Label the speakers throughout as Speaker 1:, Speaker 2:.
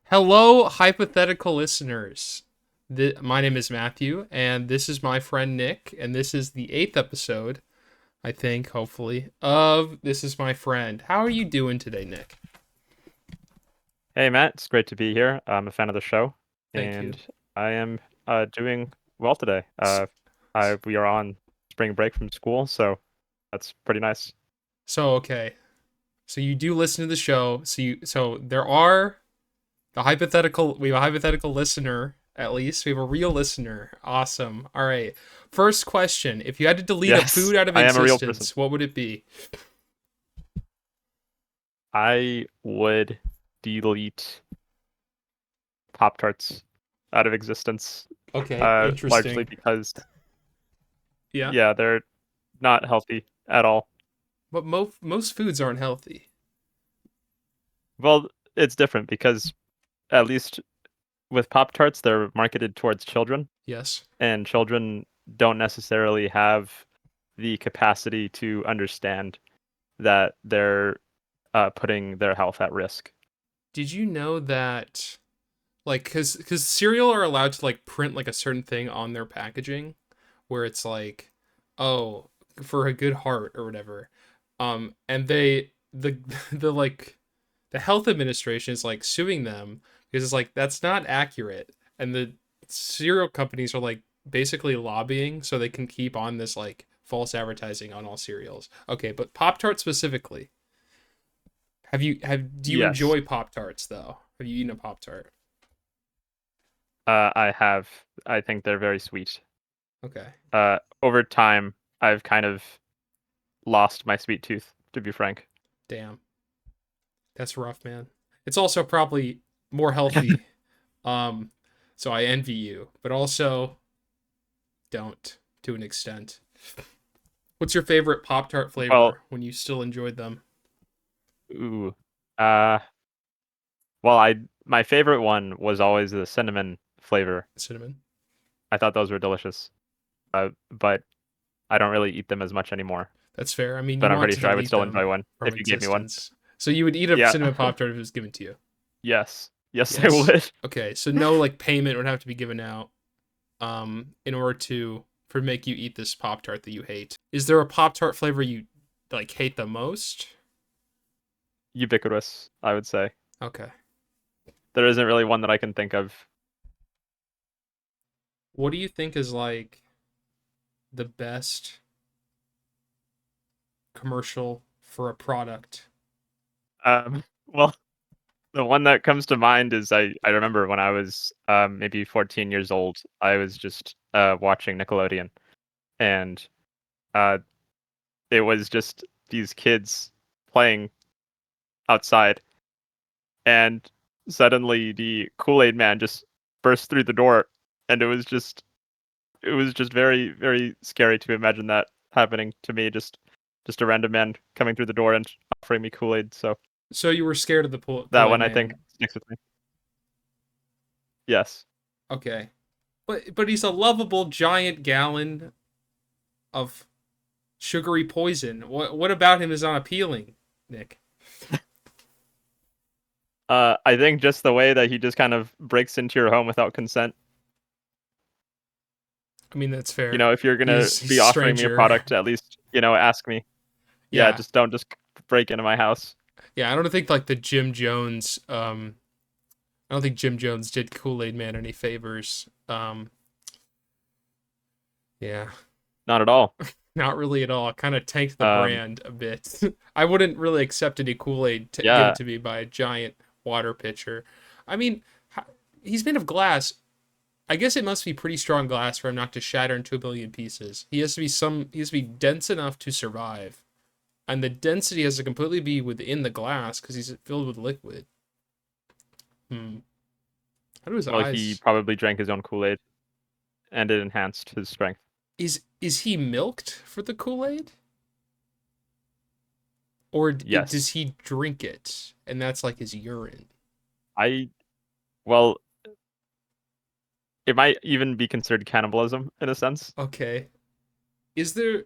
Speaker 1: Hello, hypothetical listeners. My name is Matthew, and this is my friend Nick, and this is the eighth episode, I think, hopefully, of This Is My Friend. How are you doing today, Nick?
Speaker 2: Hey Matt, it's great to be here. I'm a fan of the show,
Speaker 1: Thank you.
Speaker 2: and I am doing well today.
Speaker 1: S-
Speaker 2: We are on spring break from school, so that's pretty nice.
Speaker 1: So, okay. So you do listen to the show. So there are we have a hypothetical listener, at least. We have a real listener. Awesome. All right. First question. If you had to delete a
Speaker 2: Yes,
Speaker 1: food out of
Speaker 2: I am a real person.
Speaker 1: existence, what would it be?
Speaker 2: I would delete Pop-Tarts out of existence,
Speaker 1: Okay,
Speaker 2: largely
Speaker 1: interesting.
Speaker 2: because,
Speaker 1: Yeah.
Speaker 2: yeah, they're not healthy at all.
Speaker 1: But most foods aren't healthy.
Speaker 2: Well, it's different because at least with Pop-Tarts, they're marketed towards children,
Speaker 1: Yes.
Speaker 2: and children don't necessarily have the capacity to understand that they're putting their health at risk.
Speaker 1: Did you know that like cuz cereal are allowed to like print like a certain thing on their packaging where it's like oh, for a good heart or whatever. And the like the health administration is like suing them because it's like that's not accurate and the cereal companies are like basically lobbying so they can keep on this like false advertising on all cereals. Okay, but Pop Tart specifically. Do you
Speaker 2: Yes,
Speaker 1: enjoy Pop Tarts though? Have you eaten a Pop Tart?
Speaker 2: I have. I think they're very sweet.
Speaker 1: Okay.
Speaker 2: Over time, I've kind of lost my sweet tooth, to be frank.
Speaker 1: Damn. That's rough, man. It's also probably more healthy. Um so I envy you, but also don't to an extent. What's your favorite Pop Tart
Speaker 2: Well,
Speaker 1: flavor when you still enjoyed them?
Speaker 2: ooh, uh, well, I my favorite one was always the cinnamon flavor.
Speaker 1: Cinnamon.
Speaker 2: I thought those were delicious. But I don't really eat them as much anymore.
Speaker 1: That's fair. I mean, you
Speaker 2: But I'm
Speaker 1: want
Speaker 2: pretty
Speaker 1: to
Speaker 2: sure I would
Speaker 1: delete
Speaker 2: still
Speaker 1: them
Speaker 2: enjoy one
Speaker 1: from
Speaker 2: if you gave me one.
Speaker 1: existence. So you would eat a
Speaker 2: Yeah.
Speaker 1: cinnamon Pop Tart if it was given to you.
Speaker 2: Yes. Yes, I
Speaker 1: Yes.
Speaker 2: would.
Speaker 1: Okay. So no like payment would have to be given out in order to for make you eat this Pop Tart that you hate. Is there a Pop Tart flavor you like hate the most?
Speaker 2: Ubiquitous, I would say.
Speaker 1: Okay.
Speaker 2: There isn't really one that I can think of.
Speaker 1: What do you think is like the best commercial for a product?
Speaker 2: Well, the one that comes to mind is I remember when I was maybe 14 years old, I was just watching Nickelodeon, and uh, it was just these kids playing outside, and suddenly the Kool-Aid man just burst through the door, and it was just very very scary to imagine that happening to me. Just a random man coming through the door and offering me Kool-Aid. So
Speaker 1: So you were scared of the
Speaker 2: that
Speaker 1: Kool Aid
Speaker 2: one I think
Speaker 1: Man.
Speaker 2: sticks with me. Yes.
Speaker 1: Okay. But he's a lovable giant gallon of sugary poison. What about him is unappealing, Nick?
Speaker 2: I think just the way that he just kind of breaks into your home without consent.
Speaker 1: I mean that's fair.
Speaker 2: If you're gonna
Speaker 1: He's
Speaker 2: be
Speaker 1: a
Speaker 2: offering me a
Speaker 1: stranger.
Speaker 2: product, at least ask me. Yeah,
Speaker 1: Yeah.
Speaker 2: just don't just break into my house.
Speaker 1: Yeah, I don't think like the Jim Jones I don't think Jim Jones did Kool-Aid Man any favors. Yeah.
Speaker 2: Not at all.
Speaker 1: Not really at all. Kind of tanked the
Speaker 2: Um,
Speaker 1: brand a bit. I wouldn't really accept any Kool-Aid given
Speaker 2: yeah,
Speaker 1: to me by a giant water pitcher. I mean, he's made of glass. I guess it must be pretty strong glass for him not to shatter into a billion pieces. He has to be dense enough to survive. And the density has to completely be within the glass because he's filled with liquid. Hmm. How do his
Speaker 2: well, he
Speaker 1: eyes?
Speaker 2: probably drank his own Kool-Aid, and it enhanced his strength.
Speaker 1: Is he milked for the Kool-Aid? Or does
Speaker 2: Yes,
Speaker 1: he drink it and that's like his urine?
Speaker 2: I well, it might even be considered cannibalism in a sense.
Speaker 1: Okay. Is there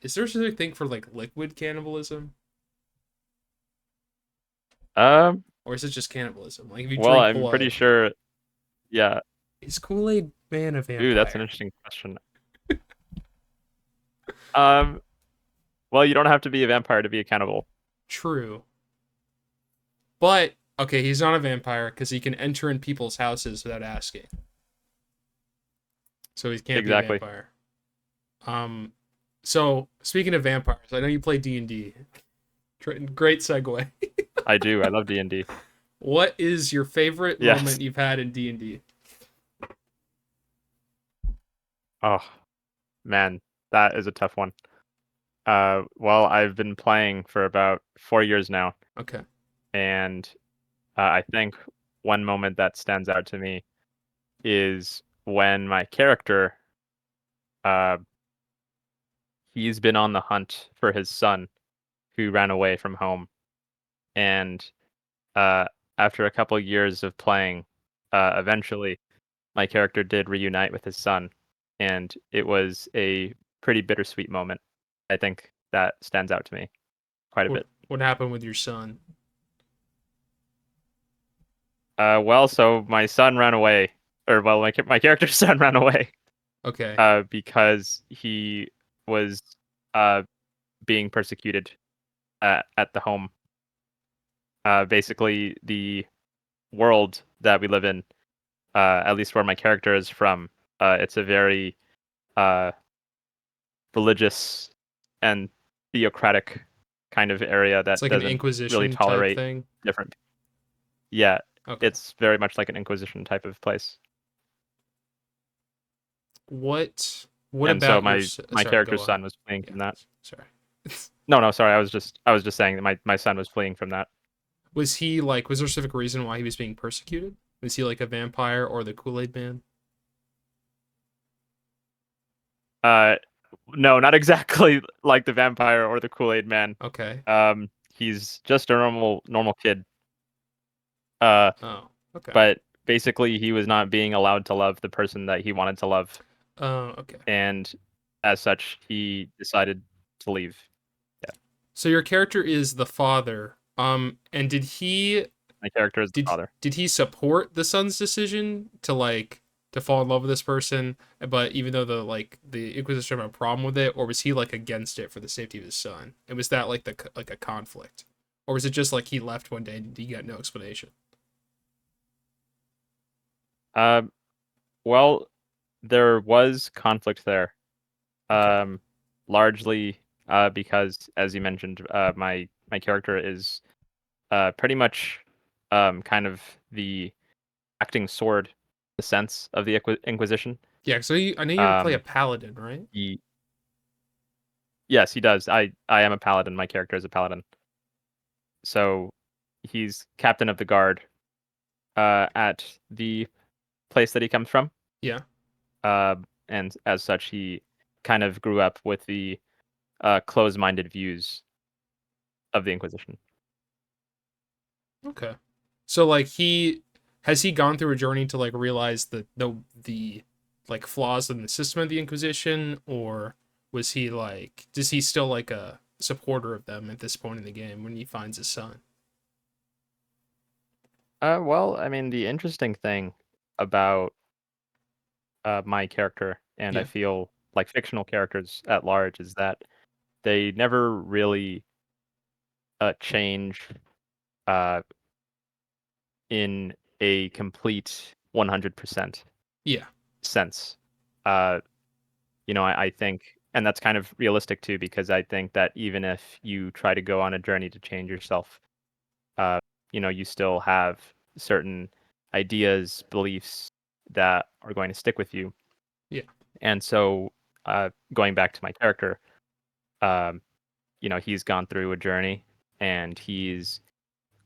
Speaker 1: is there such a thing for like liquid cannibalism? or is it just cannibalism? Like if you
Speaker 2: Well,
Speaker 1: drink
Speaker 2: I'm pretty
Speaker 1: blood,
Speaker 2: sure. Yeah.
Speaker 1: is Kool-Aid Man a
Speaker 2: Ooh, that's an
Speaker 1: vampire?
Speaker 2: interesting question. Um. Well, you don't have to be a vampire to be a cannibal.
Speaker 1: True. But okay, he's not a vampire because he can enter in people's houses without asking. So he can't be a
Speaker 2: Exactly.
Speaker 1: vampire. Um so speaking of vampires, I know you play D&D. Great segue.
Speaker 2: I do. I love D&D.
Speaker 1: What is your favorite
Speaker 2: Yes.
Speaker 1: moment you've had in D&D?
Speaker 2: Oh, man, that is a tough one. Well, I've been playing for about 4 years now,
Speaker 1: Okay.
Speaker 2: and I think one moment that stands out to me is when my character, uh, he's been on the hunt for his son who ran away from home, and uh, after a couple years of playing, eventually my character did reunite with his son, and it was a pretty bittersweet moment. I think that stands out to me quite a bit.
Speaker 1: What happened with your son?
Speaker 2: Well, so my son ran away, or well, my character's son ran away,
Speaker 1: Okay.
Speaker 2: because he was uh being persecuted at the home. Basically, the world that we live in, at least where my character is from, it's a very uh religious and theocratic kind of area
Speaker 1: It's
Speaker 2: that
Speaker 1: like an
Speaker 2: doesn't really
Speaker 1: inquisition type
Speaker 2: tolerate
Speaker 1: thing.
Speaker 2: different. Yeah,
Speaker 1: Okay.
Speaker 2: it's very much like an inquisition type of place.
Speaker 1: What
Speaker 2: And so
Speaker 1: about your
Speaker 2: my
Speaker 1: sorry, go
Speaker 2: character's
Speaker 1: on.
Speaker 2: son was fleeing
Speaker 1: Yeah,
Speaker 2: from that.
Speaker 1: sorry.
Speaker 2: No, no, sorry. I was just saying that my son was fleeing from that.
Speaker 1: Was he like was there a specific reason why he was being persecuted? Was he like a vampire or the Kool-Aid Man?
Speaker 2: Uh, no, not exactly like the vampire or the Kool-Aid man.
Speaker 1: Okay.
Speaker 2: He's just a normal kid. Uh,
Speaker 1: Oh, okay.
Speaker 2: but basically he was not being allowed to love the person that he wanted to love,
Speaker 1: Oh, okay.
Speaker 2: and as such, he decided to leave. Yeah,
Speaker 1: So your character is the father. And
Speaker 2: my character is the father.
Speaker 1: did he support the son's decision to like to fall in love with this person, but even though the Inquisition had a problem with it, or was he like against it for the safety of his son? And was that like the like a conflict, or was it just like he left one day and he got no explanation?
Speaker 2: Uh, well, there was conflict there.
Speaker 1: Okay.
Speaker 2: Um, Largely because, as you mentioned, my character is pretty much kind of the acting sword, the sense of the Inquisition.
Speaker 1: Yeah. So I know you play a
Speaker 2: Um,
Speaker 1: paladin, right?
Speaker 2: he Yes, he does. I am a paladin. My character is a paladin. So he's captain of the guard at the place that he comes from.
Speaker 1: Yeah.
Speaker 2: And as such, he kind of grew up with the closed-minded views of the Inquisition.
Speaker 1: Okay. So like he has he gone through a journey to like realize the like flaws in the system of the Inquisition, or was he like is he still like a supporter of them at this point in the game when he finds his son?
Speaker 2: Well, I mean, the interesting thing about my character, and I
Speaker 1: Yeah.
Speaker 2: feel like fictional characters at large, is that they never really change uh, in a complete 100%
Speaker 1: Yeah.
Speaker 2: sense. Uh, I think, and that's kind of realistic too, because I think that even if you try to go on a journey to change yourself, uh, you still have certain ideas, beliefs that are going to stick with you.
Speaker 1: Yeah.
Speaker 2: And so, going back to my character, um, he's gone through a journey and he's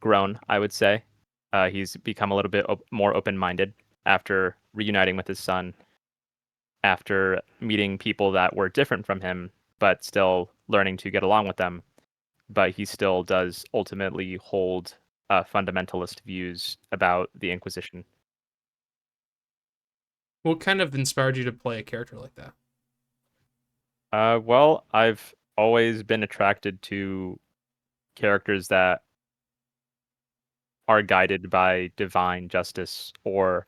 Speaker 2: grown, I would say. He's become a little bit more open minded after reuniting with his son, after meeting people that were different from him, but still learning to get along with them. But he still does ultimately hold fundamentalist views about the Inquisition.
Speaker 1: What kind of inspired you to play a character like that?
Speaker 2: Well, I've always been attracted to characters that are guided by divine justice or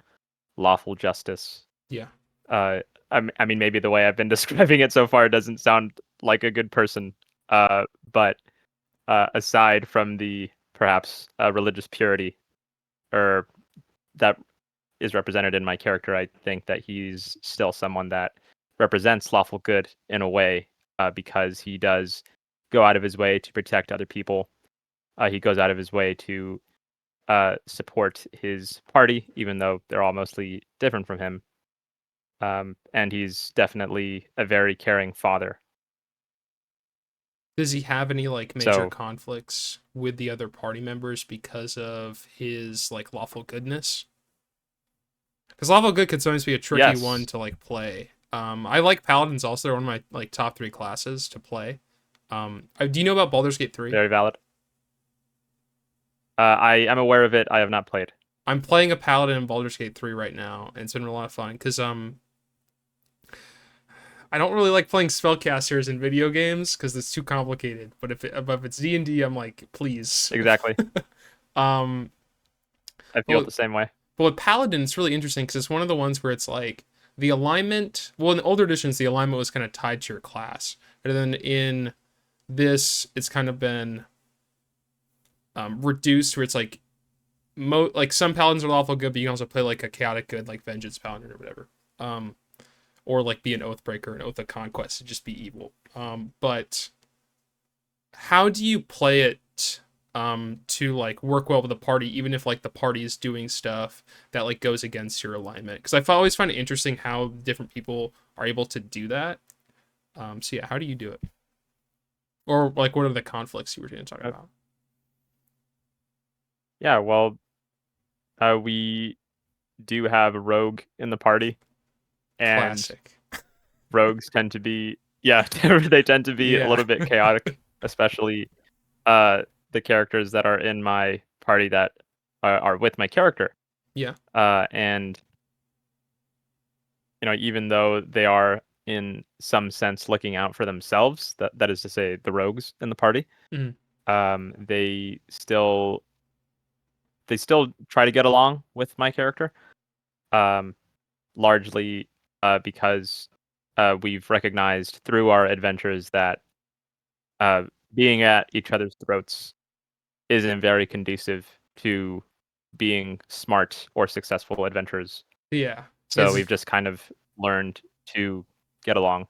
Speaker 2: lawful justice.
Speaker 1: Yeah.
Speaker 2: Uh, I mean, maybe the way I've been describing it so far doesn't sound like a good person. But aside from the perhaps religious purity or that is represented in my character, I think that he's still someone that represents lawful good in a way, because he does go out of his way to protect other people. He goes out of his way to support his party, even though they're all mostly different from him. And he's definitely a very caring father.
Speaker 1: Does he have any like major
Speaker 2: So
Speaker 1: conflicts with the other party members because of his like lawful goodness? Because lawful good could sometimes be a tricky one
Speaker 2: yes,
Speaker 1: to like play. I like paladins also. They're one of my like top three classes to play. Do you know about Baldur's Gate 3?
Speaker 2: very valid. I am aware of it. I have not played.
Speaker 1: I'm playing a paladin in Baldur's Gate 3 right now, and it's been a lot of fun because I don't really like playing spellcasters in video games because it's too complicated. But if it's D&D, I'm like, please.
Speaker 2: Exactly.
Speaker 1: um,
Speaker 2: I feel
Speaker 1: but,
Speaker 2: it the same way.
Speaker 1: but with paladin, it's really interesting because it's one of the ones where it's like the alignment. Well, in the older editions, the alignment was kind of tied to your class, and then in this, it's kind of been reduced where it's like like some paladins are lawful good, but you can also play like a chaotic good, like vengeance paladin or whatever. Or like be an oathbreaker, an oath of conquest, and just be evil. But how do you play it to like work well with the party, even if like the party is doing stuff that like goes against your alignment? Because I always find it interesting how different people are able to do that. So yeah, how do you do it? Or like what are the conflicts you were going to talk
Speaker 2: Uh,
Speaker 1: about?
Speaker 2: yeah, well, we do have a rogue in the party, and
Speaker 1: Classic.
Speaker 2: rogues tend to be, yeah, they tend to be a
Speaker 1: Yeah.
Speaker 2: little bit chaotic, especially uh, the characters that are in my party that are with my character.
Speaker 1: Yeah.
Speaker 2: And even though they are in some sense looking out for themselves, that is to say, the rogues in the party,
Speaker 1: Mhm.
Speaker 2: um, they still they still try to get along with my character, um, largely because we've recognized through our adventures that uh, being at each other's throats isn't very conducive to being smart or successful adventurers.
Speaker 1: Yeah.
Speaker 2: So
Speaker 1: Because
Speaker 2: we've just kind of learned to get along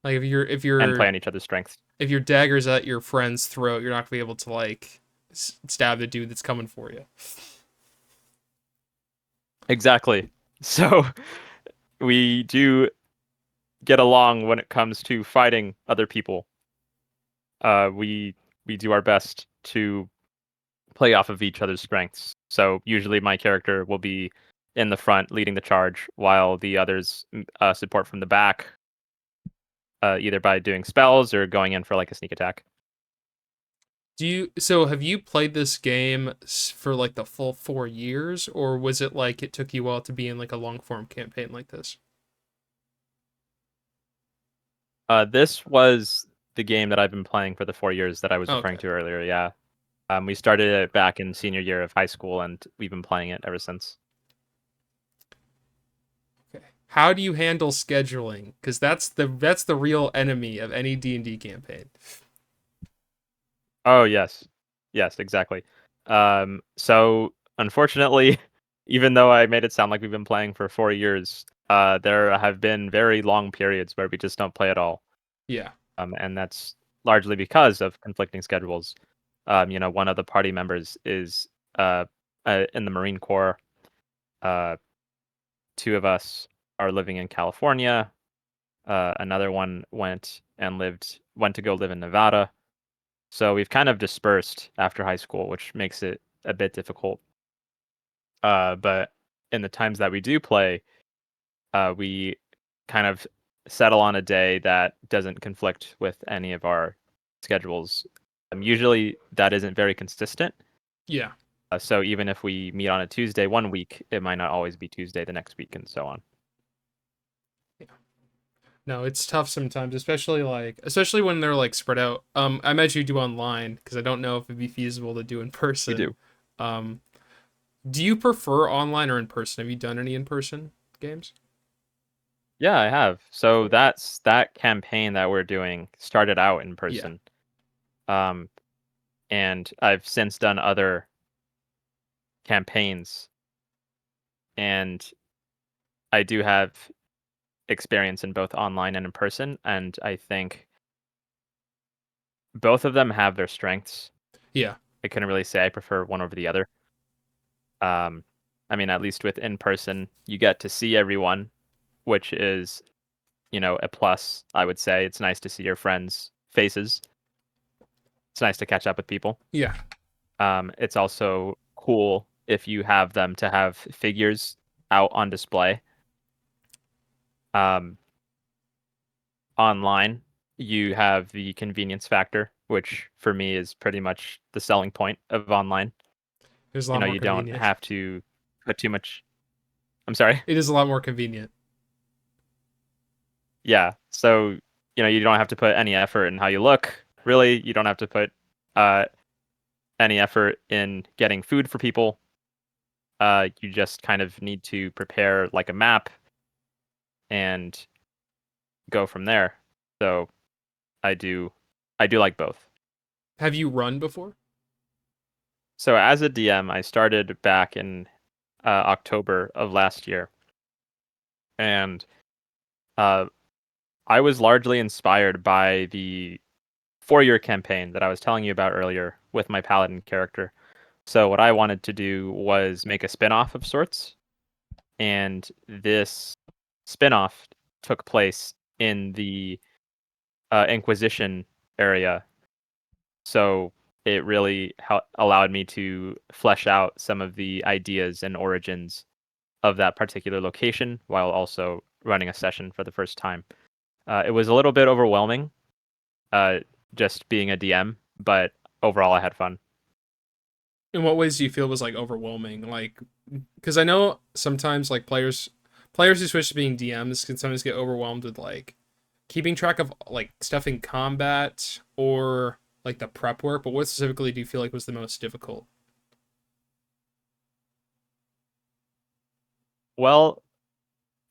Speaker 1: like
Speaker 2: and play on each other's strengths.
Speaker 1: if your dagger's at your friend's throat, you're not gonna be able to like stab the dude that's coming for you.
Speaker 2: Exactly. So we do get along when it comes to fighting other people. We do our best to play off of each other's strengths. So usually my character will be in the front leading the charge, while the others support from the back, either by doing spells or going in for like a sneak attack.
Speaker 1: Have you played this game for like the full 4 years, or was it like it took you a while to be in like a long form campaign like this?
Speaker 2: This was the game that I've been playing for the 4 years that I was referring
Speaker 1: Okay.
Speaker 2: to earlier. Yeah. We started it back in senior year of high school, and we've been playing it ever since.
Speaker 1: Okay. How do you handle scheduling? Because that's the real enemy of any D&D campaign.
Speaker 2: Oh yes, yes, exactly. So unfortunately, even though I made it sound like we've been playing for 4 years, there have been very long periods where we just don't play at all.
Speaker 1: Yeah.
Speaker 2: And that's largely because of conflicting schedules. One of the party members is in the Marine Corps. Uh, Two of us are living in California. Another one went to go live in Nevada. So we've kind of dispersed after high school, which makes it a bit difficult. But in the times that we do play, we kind of settle on a day that doesn't conflict with any of our schedules. Usually that isn't very consistent.
Speaker 1: Yeah.
Speaker 2: So even if we meet on a Tuesday one week, it might not always be Tuesday the next week, and so on.
Speaker 1: Yeah. No, it's tough sometimes, especially when they're like spread out. I imagine you do online because I don't know if it'd be feasible to do in
Speaker 2: We
Speaker 1: person.
Speaker 2: do.
Speaker 1: Um, do you prefer online or in person? Have you done any in person games?
Speaker 2: Yeah, I have. So that campaign that we're doing started out in
Speaker 1: Yeah.
Speaker 2: person. Um, and I've since done other campaigns, and I do have experience in both online and in person, and I think both of them have their strengths.
Speaker 1: Yeah.
Speaker 2: I couldn't really say I prefer one over the other. Um, I mean, at least with in person, you get to see everyone, which is, a plus, I would say. It's nice to see your friends' faces. It's nice to catch up with people.
Speaker 1: Yeah.
Speaker 2: It's also cool if you have them to have figures out on display. Um, Online, you have the convenience factor, which for me is pretty much the selling point of online.
Speaker 1: It's a lot more
Speaker 2: You don't
Speaker 1: convenient.
Speaker 2: have to put too much. I'm sorry.
Speaker 1: It is a lot more convenient.
Speaker 2: Yeah. So, you don't have to put any effort in how you look. Really, you don't have to put uh, any effort in getting food for people. You just kind of need to prepare like a map and go from there. So I do, I do like both.
Speaker 1: Have you run before?
Speaker 2: So as a DM, I started back in October of last year, and uh, I was largely inspired by the 4-year campaign that I was telling you about earlier with my paladin character. So what I wanted to do was make a spin-off of sorts, and this spin-off took place in the Inquisition area. So it really allowed me to flesh out some of the ideas and origins of that particular location while also running a session for the first time. It was a little bit overwhelming, uh, just being a DM, but overall I had fun.
Speaker 1: In what ways do you feel was like overwhelming? Like, because I know sometimes like players who switch to being DMs can sometimes get overwhelmed with like keeping track of like stuff in combat or like the prep work. But what specifically do you feel like was the most difficult?
Speaker 2: Well,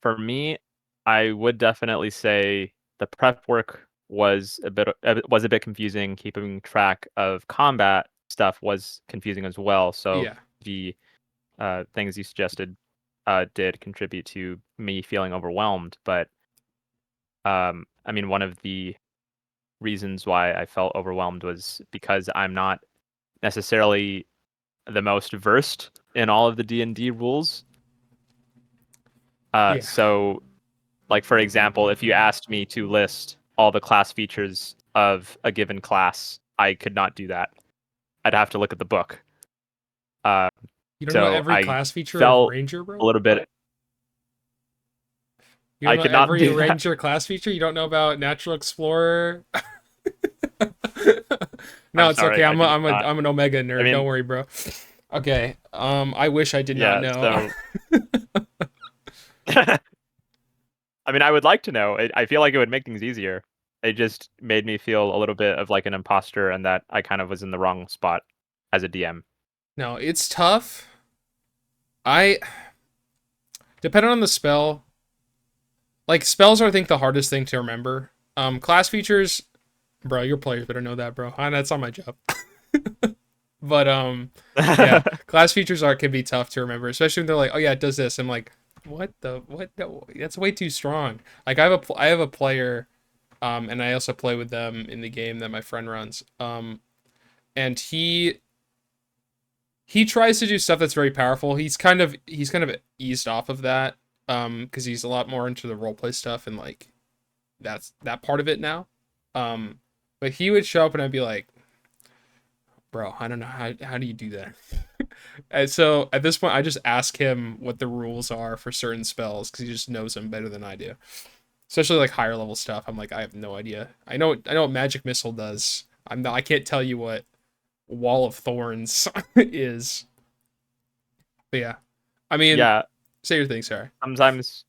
Speaker 2: for me, I would definitely say the prep work was a bit confusing. Keeping track of combat stuff was confusing as well. So
Speaker 1: Yeah.
Speaker 2: the things you suggested did contribute to me feeling overwhelmed. But I mean, one of the reasons why I felt overwhelmed was because I'm not necessarily the most versed in all of the D&D rules.
Speaker 1: Yeah.
Speaker 2: So, like for example, if you asked me to list all the class features of a given class, I could not do that. I'd have to look at the book. Uh,
Speaker 1: You don't know
Speaker 2: so
Speaker 1: every
Speaker 2: I
Speaker 1: class feature of
Speaker 2: felt
Speaker 1: Ranger,
Speaker 2: a
Speaker 1: bro?
Speaker 2: little bit.
Speaker 1: You don't
Speaker 2: I
Speaker 1: know
Speaker 2: could not
Speaker 1: every
Speaker 2: do that.
Speaker 1: Ranger class feature? You don't know about Natural Explorer? No,
Speaker 2: I'm
Speaker 1: it's okay.
Speaker 2: sorry, I do not.
Speaker 1: I'm an Omega
Speaker 2: I
Speaker 1: nerd. Don't
Speaker 2: mean,
Speaker 1: worry, bro. Okay. I wish I did not
Speaker 2: yeah.
Speaker 1: know.
Speaker 2: So, I mean, I would like to know. I feel like it would make things easier. It just made me feel a little bit of like an imposter, and that I kind of was in the wrong spot as a DM.
Speaker 1: No, it's tough. I depending on the spell, like spells are I think the hardest thing to remember. Class features, bro, your players better know that, bro. That's on my job. But yeah, class features are can be tough to remember, especially when they're like, oh yeah, it does this. I'm like, what the what? No, that's way too strong. Like I have a player, and I also play with them in the game that my friend runs. And he tries to do stuff that's very powerful. He's kind of eased off of that, because he's a lot more into the roleplay stuff and like that's that part of it now. Um, but he would show up and I'd be like, bro, I don't know how do you do that. And so at this point, I just ask him what the rules are for certain spells because he just knows them better than I do. Especially like higher level stuff. I'm like, I have no idea. I know what magic missile does. I can't tell you what wall of thorns is. But yeah, I mean,
Speaker 2: Yeah,
Speaker 1: say your thing. Sorry.
Speaker 2: sometimes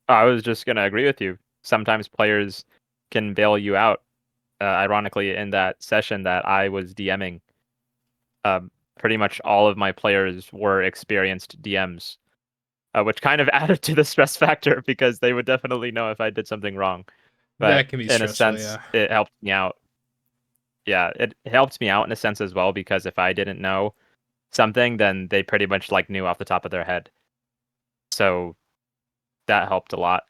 Speaker 2: I was just gonna agree with you. Sometimes players can bail you out. Ironically, in that session that I was DMing, pretty much all of my players were experienced DMs, which kind of added to the stress factor because they would definitely know if I did something wrong. But
Speaker 1: That can be
Speaker 2: in a
Speaker 1: stressful,
Speaker 2: sense,
Speaker 1: yeah.
Speaker 2: it helped me out. Yeah, it helped me out in a sense as well because if I didn't know something, then they pretty much like knew off the top of their head. So that helped a lot.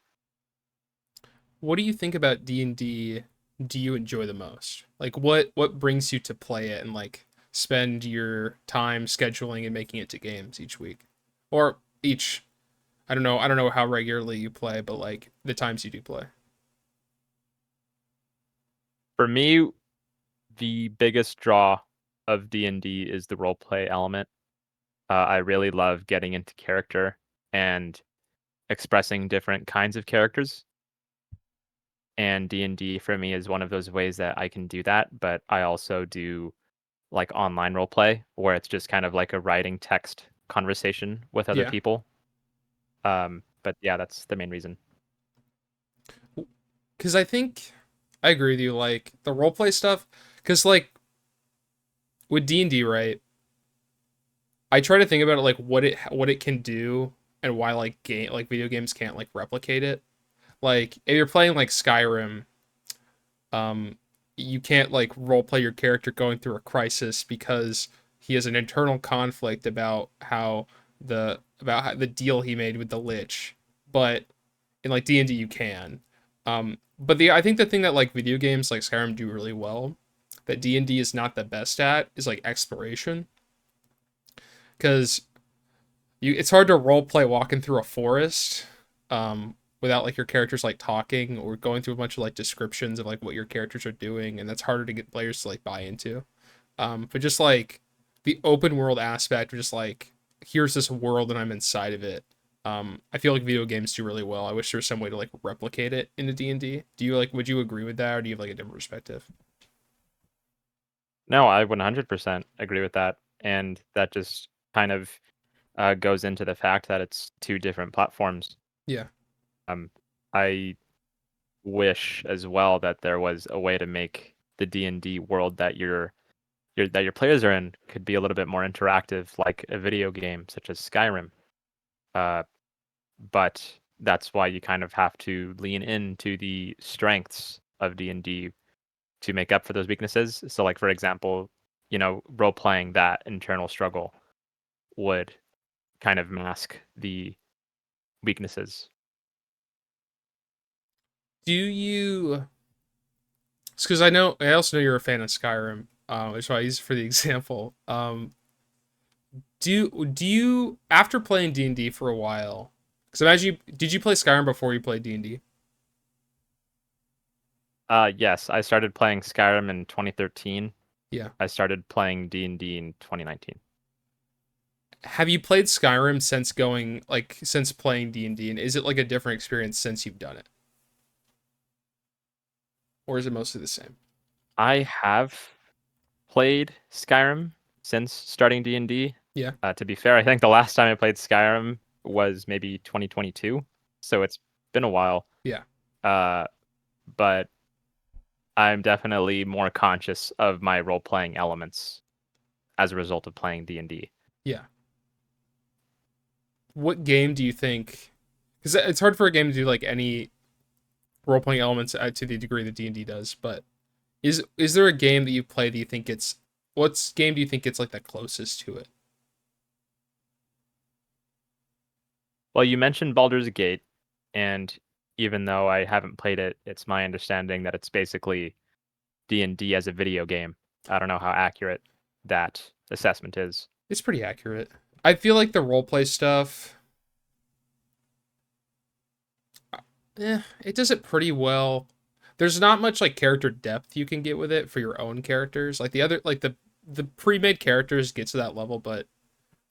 Speaker 1: What do you think about D&D do you enjoy the most? Like what brings you to play it and like spend your time scheduling and making it to games each week? Or each I don't know how regularly you play, but like the times you do play.
Speaker 2: For me, the biggest draw of D&D is the role play element. I really love getting into character and expressing different kinds of characters. And D&D for me is one of those ways that I can do that, but I also do like online role play where it's just kind of like a writing text conversation with other
Speaker 1: Yeah.
Speaker 2: people. But yeah, that's the main reason.
Speaker 1: Cuz I think I agree with you like the roleplay stuff cuz like with D&D, right? I try to think about it like what it can do and why like video games can't like replicate it. Like if you're playing like Skyrim, um you can't like role play your character going through a crisis because he has an internal conflict about how the deal he made with the Lich. But in like D&D you can. But the I think the thing that like video games like Skyrim do really well that D&D is not the best at is like exploration cuz you it's hard to role play walking through a forest without like your characters like talking or going through a bunch of like descriptions of like what your characters are doing, and that's harder to get players to like buy into. But just like the open world aspect, or just like here's this world and I'm inside of it. I feel like video games do really well. I wish there was some way to like replicate it into D&D. Do you like would you agree with that, or do you have like a different perspective?
Speaker 2: No, I 100% agree with that. And that just kind of goes into the fact that it's two different platforms.
Speaker 1: Yeah.
Speaker 2: Um, I wish as well that there was a way to make the D&D world that your players are in could be a little bit more interactive, like a video game such as Skyrim. Uh, but that's why you kind of have to lean into the strengths of D&D to make up for those weaknesses. So, like for example, role playing that internal struggle would kind of mask the weaknesses.
Speaker 1: Do you because I also know you're a fan of Skyrim, which is why I use it for the example. Do you after playing D&D for a while? Because imagine did you play Skyrim before you played D&D?
Speaker 2: Yes, I started playing Skyrim in 2013.
Speaker 1: Yeah.
Speaker 2: I started playing D&D in 2019.
Speaker 1: Have you played Skyrim since playing D&D, and is it like a different experience since you've done it, or is it mostly the same?
Speaker 2: I have played Skyrim since starting D&D.
Speaker 1: Yeah.
Speaker 2: To be fair, I think the last time I played Skyrim was maybe 2022, so it's been a while.
Speaker 1: Yeah.
Speaker 2: Uh, but I'm definitely more conscious of my role-playing elements as a result of playing D&D.
Speaker 1: Yeah. What game do you think? Because it's hard for a game to do like any role playing elements to the degree that D&D does. But is there a game that you play that you think it's what's game do you think it's like the closest to it?
Speaker 2: Well, you mentioned Baldur's Gate, and even though I haven't played it, it's my understanding that it's basically D&D as a video game. I don't know how accurate that assessment is.
Speaker 1: It's pretty accurate. I feel like the role play stuff, it does it pretty well. There's not much like character depth you can get with it for your own characters. Like the pre-made characters get to that level, but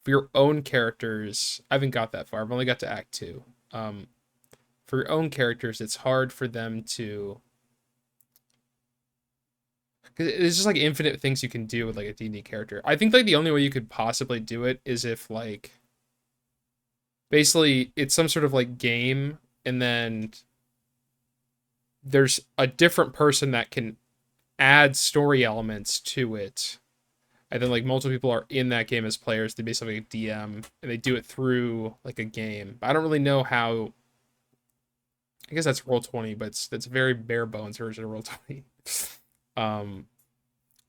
Speaker 1: for your own characters, I haven't got that far. I've only got to Act Two. Um, for your own characters, it's hard for them to. Cause it's just like infinite things you can do with like a D&D character. I think like the only way you could possibly do it is if like basically it's some sort of like game, and then there's a different person that can add story elements to it and then like multiple people are in that game as players. They basically like DM and they do it through like a game. I don't really know how. I guess that's Roll 20, but it's a very bare bones version of Roll 20. um,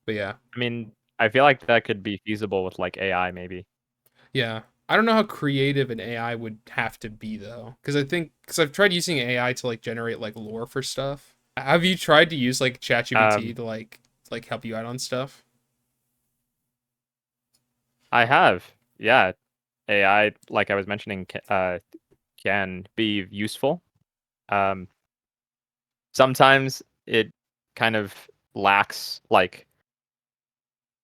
Speaker 1: but yeah,
Speaker 2: I mean, I feel like that could be feasible with like AI maybe.
Speaker 1: yeah. I don't know how creative an AI would have to be though, because I think because I've tried using AI to like generate like lore for stuff. Have you tried to use like ChatGPT
Speaker 2: Um,
Speaker 1: to like help you out on stuff?
Speaker 2: I have, yeah. AI, like I was mentioning, can be useful. Um, Sometimes it kind of lacks like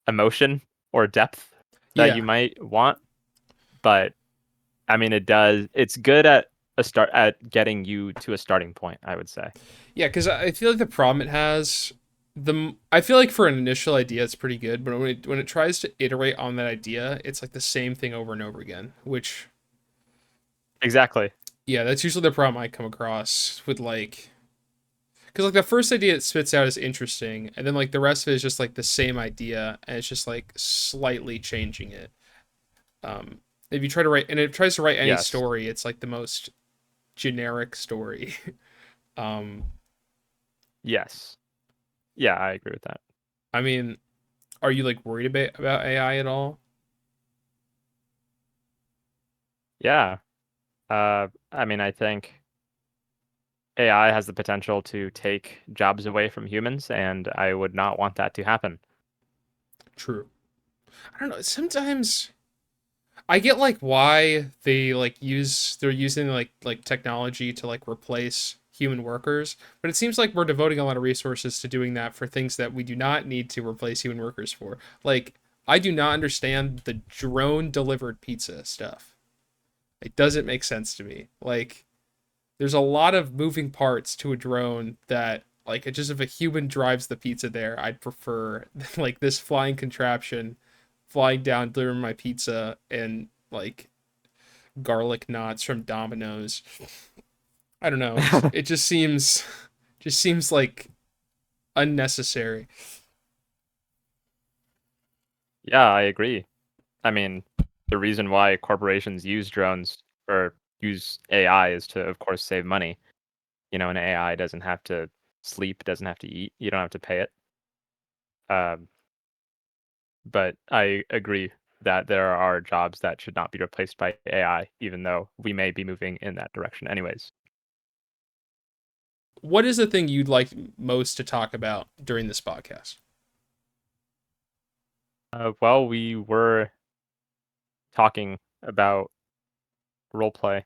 Speaker 2: emotion or depth that you
Speaker 1: Yeah,
Speaker 2: might want, but I mean, it does. It's good at a start at getting you to a starting point, I would say.
Speaker 1: yeah. Because I feel like the problem it has, I feel like for an initial idea it's pretty good, but when it tries to iterate on that idea, it's like the same thing over and over again. Which
Speaker 2: Exactly.
Speaker 1: yeah, that's usually the problem I come across with like because like the first idea it spits out is interesting, and then like the rest of it is just like the same idea, and it's just like slightly changing it. Um, if you try to write and it tries to write any
Speaker 2: Yes.
Speaker 1: story, it's like the most generic story. um,
Speaker 2: Yes. Yeah, I agree with that.
Speaker 1: I mean, are you like worried about AI at all?
Speaker 2: Yeah. I mean, I think AI has the potential to take jobs away from humans, and I would not want that to happen.
Speaker 1: True. I don't know. Sometimes I get like why they're using like technology to like replace human workers, but it seems like we're devoting a lot of resources to doing that for things that we do not need to replace human workers for. Like I do not understand the drone delivered pizza stuff. It doesn't make sense to me. Like there's a lot of moving parts to a drone that like it just if a human drives the pizza there, I'd prefer like this flying contraption flying down delivering my pizza and like garlic knots from Domino's. I don't know. It just seems like unnecessary.
Speaker 2: Yeah, I agree. I mean, the reason why corporations use drones or use AI is to, of course, save money. An AI doesn't have to sleep, doesn't have to eat. You don't have to pay it. Um, but I agree that there are jobs that should not be replaced by AI, even though we may be moving in that direction anyways.
Speaker 1: What is the thing you'd like most to talk about during this podcast?
Speaker 2: Well, we were talking about role play,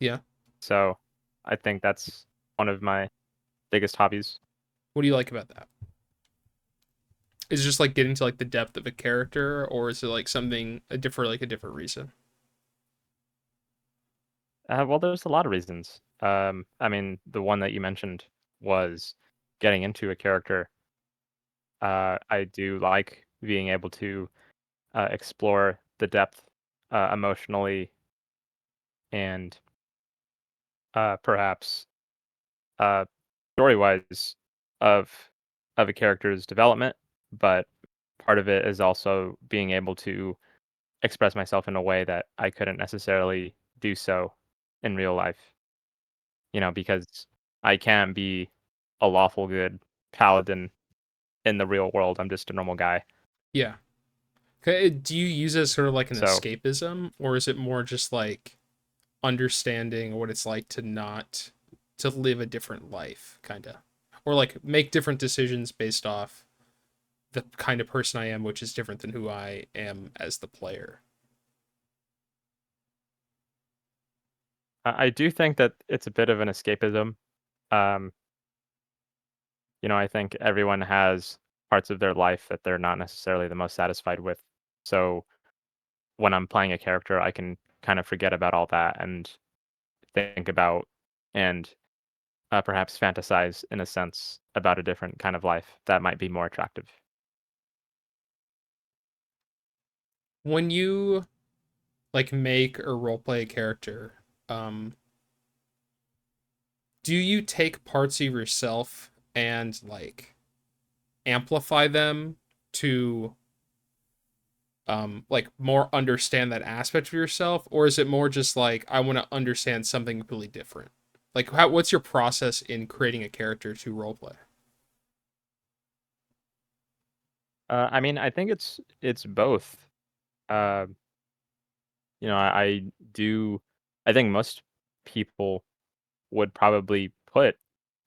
Speaker 1: Yeah.
Speaker 2: so I think that's one of my biggest hobbies.
Speaker 1: What do you like about that? Is it just like getting to like the depth of a character or is it like something a different reason?
Speaker 2: Well, there's a lot of reasons. I mean, the one that you mentioned was getting into a character. I do like being able to explore the depth emotionally and perhaps uh, story wise of a character's development, but part of it is also being able to express myself in a way that I couldn't necessarily do so in real life. Because I can't be a lawful good paladin in the real world. I'm just a normal guy.
Speaker 1: Yeah. Okay, do you use it as sort of like an
Speaker 2: So
Speaker 1: escapism or is it more just like understanding what it's like to not to live a different life kind of or like make different decisions based off the kind of person I am which is different than who I am as the player.
Speaker 2: I do think that it's a bit of an escapism. Um, I think everyone has parts of their life that they're not necessarily the most satisfied with. So when I'm playing a character, I can kind of forget about all that and think about and perhaps fantasize in a sense about a different kind of life that might be more attractive.
Speaker 1: When you like make or role play a character, um do you take parts of yourself and like amplify them to like more understand that aspect of yourself, or is it more just like I want to understand something completely different? Like, what's your process in creating a character to roleplay?
Speaker 2: I mean, I think it's both. Uh, I do. I think most people would probably put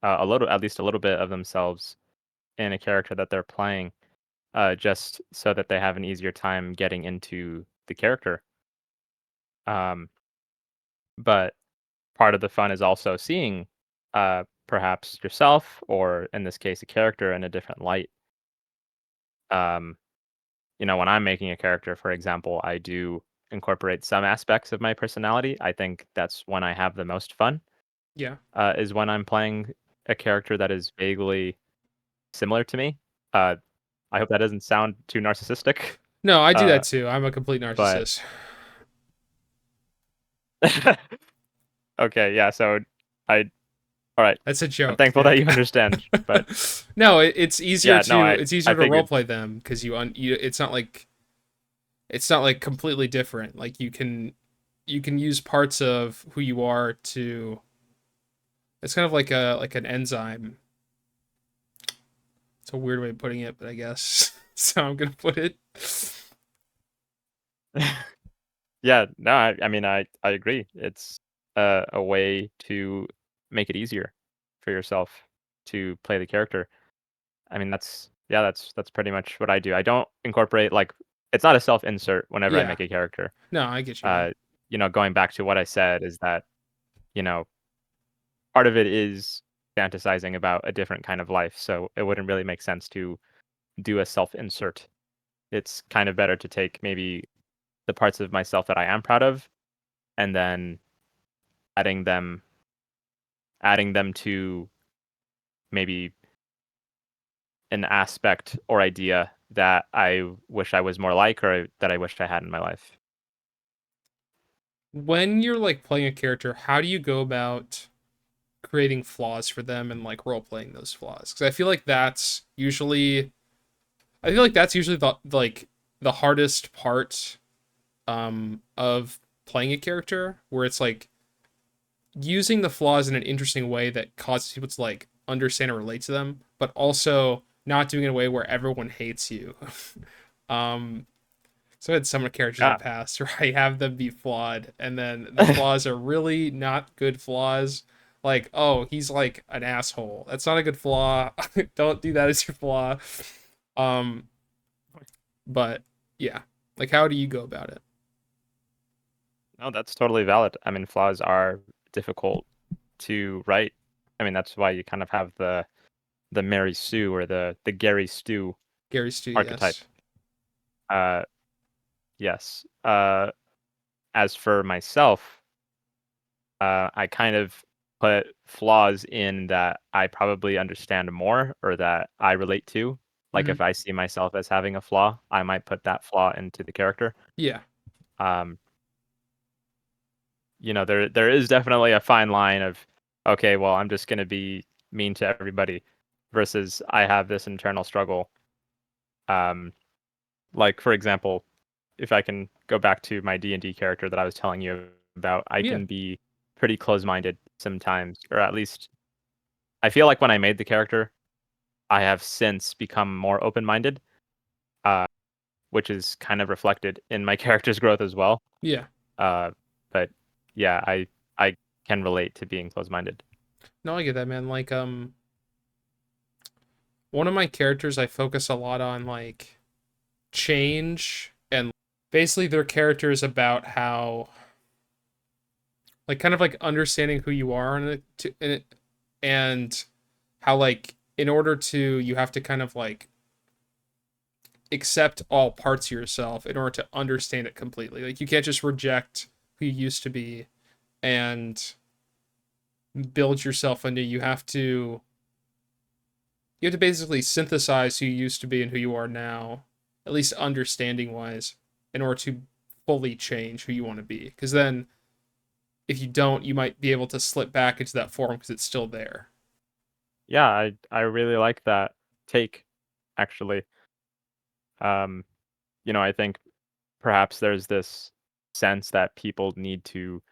Speaker 2: a little, at least a little bit of themselves in a character that they're playing, just so that they have an easier time getting into the character. Um, but part of the fun is also seeing, perhaps yourself, or in this case, a character in a different light. Um, when I'm making a character, for example, I do incorporate some aspects of my personality. I think that's when I have the most fun,
Speaker 1: Yeah.
Speaker 2: is when I'm playing a character that is vaguely similar to me. Uh, I hope that doesn't sound too narcissistic.
Speaker 1: No, I do
Speaker 2: Uh,
Speaker 1: that too. I'm a complete
Speaker 2: but
Speaker 1: narcissist.
Speaker 2: okay, yeah. So I, all right.
Speaker 1: That's a
Speaker 2: I'm
Speaker 1: joke,
Speaker 2: thankful that
Speaker 1: Nick.
Speaker 2: you understand. But
Speaker 1: No, it's easier
Speaker 2: yeah, no,
Speaker 1: to
Speaker 2: I figured.
Speaker 1: roleplay them because it's not like completely different. Like you can use parts of who you are to. It's kind of like a like an enzyme. It's a weird way of putting it, but I guess so. I'm gonna put it.
Speaker 2: Yeah, no, I mean, I agree. It's a way to make it easier for yourself to play the character. I mean, that's pretty much what I do. I don't incorporate, like, it's not a self insert whenever I
Speaker 1: Yeah.
Speaker 2: make a character.
Speaker 1: No, I get you, man.
Speaker 2: Uh, Going back to what I said is that, you know, part of it is fantasizing about a different kind of life, so it wouldn't really make sense to do a self insert. It's kind of better to take maybe the parts of myself that I am proud of, and then adding them adding them to maybe an aspect or idea that I wish I was more like, or that I wished I had in my life.
Speaker 1: When you're like playing a character, how do you go about creating flaws for them and like role playing those flaws? Because I feel like that's usually the like the hardest part of playing a character, where it's like using the flaws in an interesting way that causes people to like understand and relate to them, but also not doing it in a way where everyone hates you. um so I had some characters in the
Speaker 2: Yeah.
Speaker 1: past where I have them be flawed, and then the flaws are really not good flaws. Like, oh, he's like an asshole. That's not a good flaw. Don't do that as your flaw. Um, but yeah, like, how do you go about it?
Speaker 2: No, that's totally valid. I mean, flaws are difficult to write. I mean, that's why you kind of have the Mary Sue, or the Gary Stu
Speaker 1: Gary Stu,
Speaker 2: archetype.
Speaker 1: yes.
Speaker 2: Uh, yes. As for myself, I kind of put flaws in that I probably understand more, or that I relate to. Like,
Speaker 1: Hmm.
Speaker 2: if I see myself as having a flaw, I might put that flaw into the character.
Speaker 1: Yeah,
Speaker 2: Um, there is definitely a fine line of, okay, well, I'm just gonna be mean to everybody, versus I have this internal struggle. Um, like, for example, if I can go back to my D&D character that I was telling you about, I
Speaker 1: yeah,
Speaker 2: can be pretty close-minded sometimes, or at least I feel like when I made the character, I have since become more open-minded, uh, which is kind of reflected in my character's growth as well.
Speaker 1: yeah.
Speaker 2: Uh, but yeah, I can relate to being close-minded.
Speaker 1: No, I get that, man. Like, one of my characters, I focus a lot on like change, and basically their character is about how like kind of like understanding who you are and how like in order to you have to kind of like accept all parts of yourself in order to understand it completely. Like you can't just reject who you used to be and build yourself anew. You have to basically synthesize who you used to be and who you are now, at least understanding wise, in order to fully change who you want to be. Because then, if you don't, you might be able to slip back into that form because it's still there.
Speaker 2: Yeah, I really like that take, actually. Um, I think perhaps there's this sense that people need to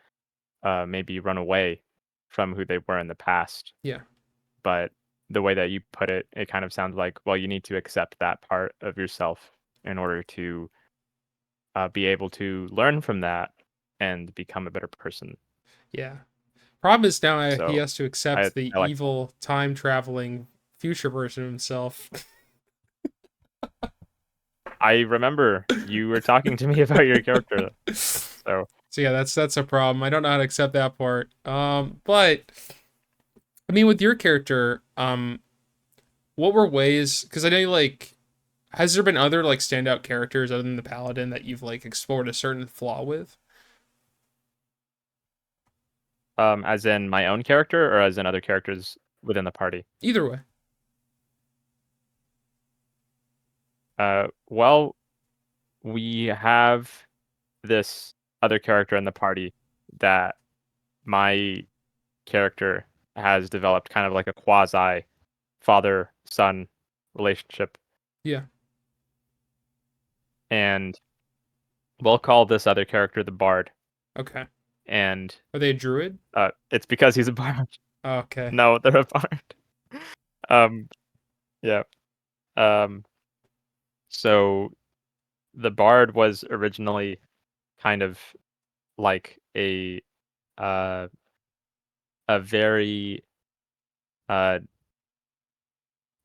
Speaker 2: maybe run away from who they were in the past.
Speaker 1: Yeah.
Speaker 2: But the way that you put it, it kind of sounds like, well, you need to accept that part of yourself in order to be able to learn from that and become a better person.
Speaker 1: Yeah. Problem is now he
Speaker 2: So
Speaker 1: has to accept the
Speaker 2: I like that.
Speaker 1: evil time traveling future version of himself.
Speaker 2: I remember you were talking to me about your character. So
Speaker 1: So yeah, that's a problem. I don't know how to accept that part. But I mean, with your character, what were ways? Because I know like, has there been other like standout characters other than the paladin that you've like explored a certain flaw with?
Speaker 2: as in my own character or as in other characters within the party?
Speaker 1: Either way.
Speaker 2: Well, we have this other character in the party that my character has developed kind of like a quasi father son relationship.
Speaker 1: Yeah.
Speaker 2: And we'll call this other character the bard.
Speaker 1: Okay.
Speaker 2: And
Speaker 1: Are they a druid?
Speaker 2: it's because he's a bard.
Speaker 1: Okay.
Speaker 2: No, they're a bard. um, yeah. Um, so the bard was originally kind of like uh, a very uh,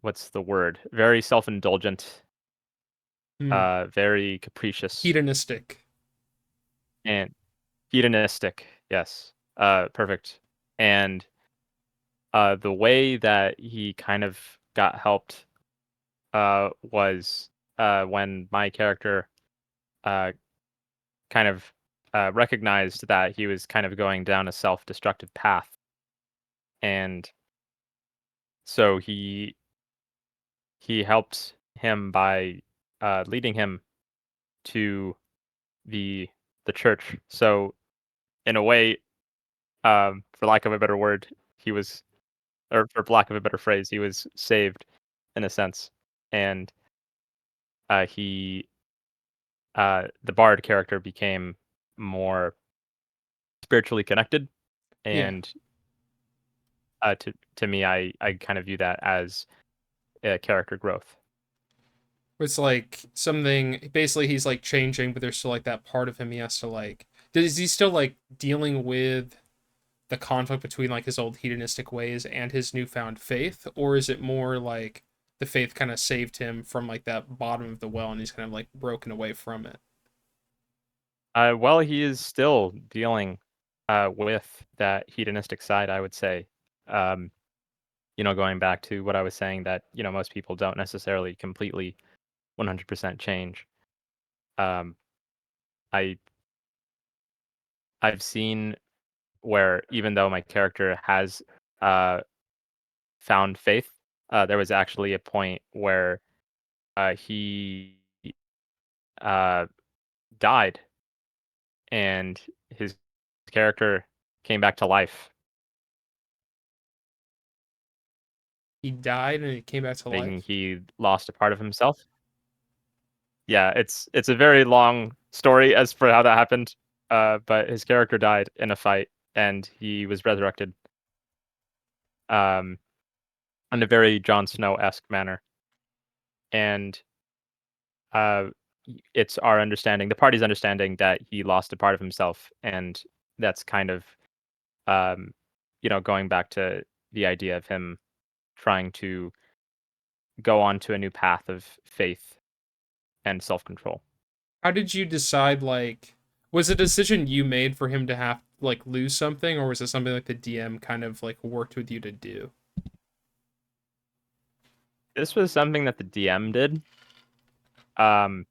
Speaker 2: what's the word? Very self-indulgent,
Speaker 1: Hmm.
Speaker 2: very capricious
Speaker 1: Hedonistic.
Speaker 2: and hedonistic. Yes, perfect. And the way that he kind of got helped was when my character uh, kind of recognized that he was kind of going down a self-destructive path, and so he helped him by leading him to the the church. So in a way, for lack of a better word, he was, or for lack of a better phrase, he was saved in a sense, and he the bard character became more spiritually connected,
Speaker 1: Yeah.
Speaker 2: and to me, I kind of view that as character growth.
Speaker 1: It's like something basically he's like changing, but there's still like that part of him he has to like is he still like dealing with the conflict between like his old hedonistic ways and his newfound faith? Or is it more like the faith kind of saved him from like that bottom of the well and he's kind of like broken away from it?
Speaker 2: Well, he is still dealing with that hedonistic side, I would say. Um, going back to what I was saying, that most people don't necessarily completely 100% change. Um, I I've seen where even though my character has uh, found faith, there was actually a point where he uh, died and his character came back to life,
Speaker 1: He died and he came back to
Speaker 2: meaning
Speaker 1: life.
Speaker 2: he lost a part of himself. Yeah, it's a very long story as for how that happened, but his character died in a fight and he was resurrected um, in a very Jon Snow-esque manner. And uh, it's our understanding, the party's understanding, that he lost a part of himself, and that's kind of um, going back to the idea of him trying to go on to a new path of faith and self-control.
Speaker 1: How did you decide like was it a decision you made for him to have like lose something or was it something like the DM kind of like worked with you to do?
Speaker 2: This was something that the DM did. Um,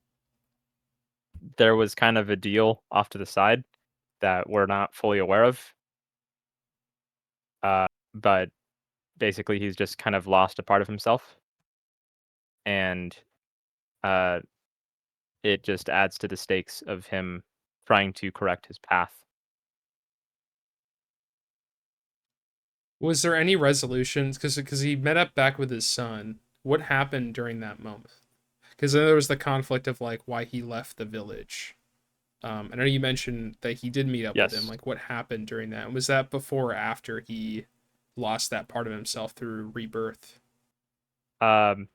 Speaker 2: there was kind of a deal off to the side that we're not fully aware of, but basically he's just kind of lost a part of himself, and uh, it just adds to the stakes of him trying to correct his path.
Speaker 1: Was there any resolutions because he met up back with his son? What happened during that moment? Because then there was the conflict of like why he left the village. I know you mentioned that he did meet up with him.
Speaker 2: Yes.
Speaker 1: Like, what happened during that? And was that before or after he lost that part of himself through rebirth?
Speaker 2: Um,